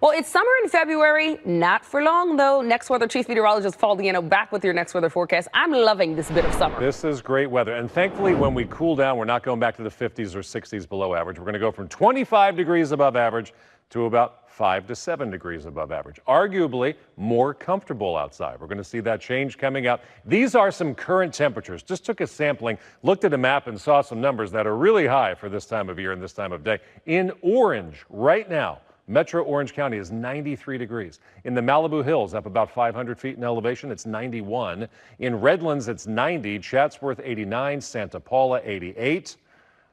Well, it's summer in February, not for long, though. Next Weather Chief Meteorologist Paul Deanno back with your next weather forecast. I'm loving this bit of summer. This is great weather. And thankfully, when we cool down, we're not going back to the 50s or 60s below average. We're going to go from 25 degrees above average to about 5 to 7 degrees above average. Arguably more comfortable outside. We're going to see that change coming out. These are some current temperatures. Just took a sampling, looked at a map and saw some numbers that are really high for this time of year and this time of day. In orange right now, Metro Orange County is 93 degrees. In the Malibu Hills, up about 500 feet in elevation, it's 91. In Redlands, it's 90. Chatsworth, 89. Santa Paula, 88.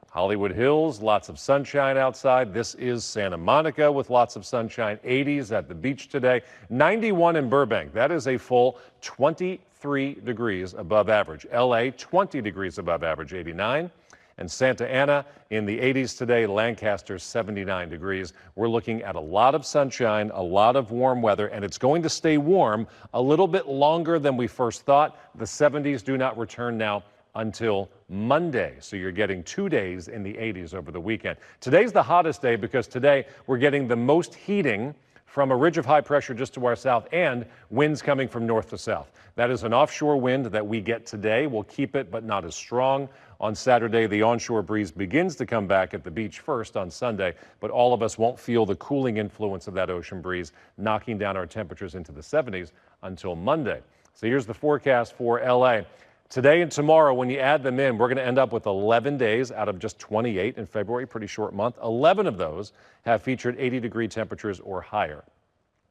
Hollywood Hills, lots of sunshine outside. This is Santa Monica with lots of sunshine. 80s at the beach today. 91 in Burbank. That is a full 23 degrees above average. LA, 20 degrees above average, 89. And Santa Ana in the 80s today. Lancaster, 79 degrees. We're looking at a lot of sunshine, a lot of warm weather, and it's going to stay warm a little bit longer than we first thought. The 70s do not return now until Monday. So you're getting 2 days in the 80s over the weekend. Today's the hottest day because today we're getting the most heating from a ridge of high pressure just to our south and winds coming from north to south. That is an offshore wind that we get today. We'll keep it, but not as strong. On Saturday, the onshore breeze begins to come back at the beach first on Sunday, but all of us won't feel the cooling influence of that ocean breeze, knocking down our temperatures into the 70s until Monday. So here's the forecast for LA. Today and tomorrow, when you add them in, we're going to end up with 11 days out of just 28 in February, pretty short month. 11 of those have featured 80-degree temperatures or higher.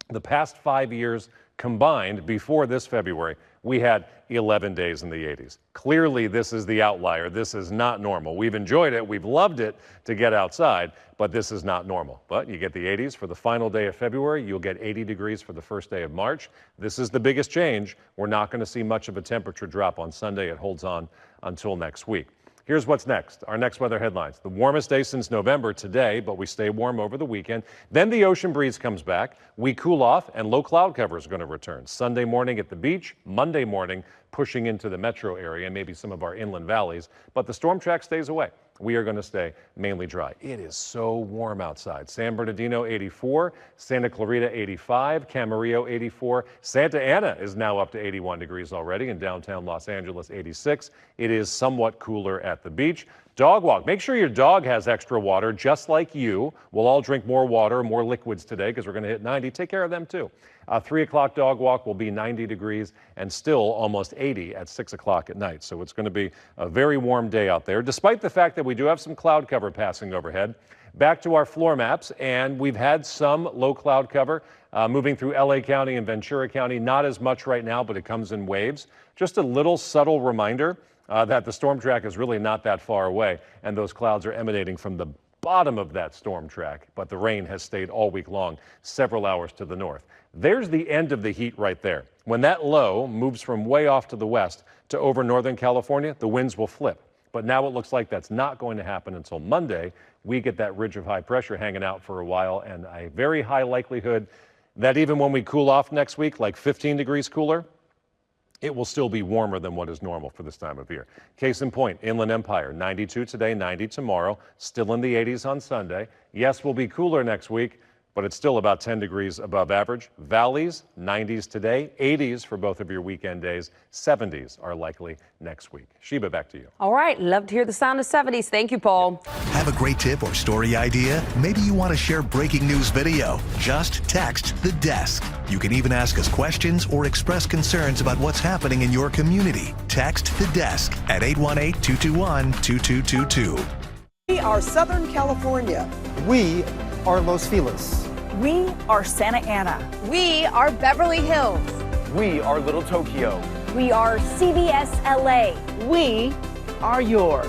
The past 5 years combined, before this February, we had 11 days in the 80s. Clearly, this is the outlier. This is not normal. We've enjoyed it. We've loved it to get outside, but this is not normal. But you get the 80s for the final day of February. You'll get 80 degrees for the first day of March. This is the biggest change. We're not going to see much of a temperature drop on Sunday. It holds on until next week. Here's what's next. Our next weather headlines. The warmest day since November today, but we stay warm over the weekend. Then the ocean breeze comes back. We cool off and low cloud cover is going to return. Sunday morning at the beach, Monday morning pushing into the metro area, maybe some of our inland valleys, but the storm track stays away. We are going to stay mainly dry. It is so warm outside. San Bernardino 84, Santa Clarita 85, Camarillo 84. Santa Ana is now up to 81 degrees already, in downtown Los Angeles 86. It is somewhat cooler at the beach. Dog walk. Make sure your dog has extra water, just like you. We'll all drink more water, more liquids today because we're going to hit 90. Take care of them too. 3 o'clock dog walk will be 90 degrees and still almost 80 at 6 o'clock at night. So it's going to be a very warm day out there, despite the fact that we do have some cloud cover passing overhead. Back to our floor maps, and we've had some low cloud cover moving through LA County and Ventura County. Not as much right now, but it comes in waves. Just a little subtle reminder that the storm track is really not that far away, and those clouds are emanating from the bottom of that storm track, but the rain has stayed all week long, several hours to the north. There's the end of the heat right there. When that low moves from way off to the west to over Northern California, the winds will flip. But now it looks like that's not going to happen until Monday. We get that ridge of high pressure hanging out for a while, and a very high likelihood that even when we cool off next week, like 15 degrees cooler, it will still be warmer than what is normal for this time of year. Case in point, Inland Empire, 92 today, 90 tomorrow, still in the 80s on Sunday. Yes, we'll be cooler next week, but it's still about 10 degrees above average. Valleys, 90s today, 80s for both of your weekend days, 70s are likely next week. Sheba, back to you. All right, love to hear the sound of 70s. Thank you, Paul. Have a great tip or story idea? Maybe you want to share breaking news video. Just text The Desk. You can even ask us questions or express concerns about what's happening in your community. Text The Desk at 818-221-2222. We are Southern California. We are Los Feliz. We are Santa Ana. We are Beverly Hills. We are Little Tokyo. We are CBS LA. We are your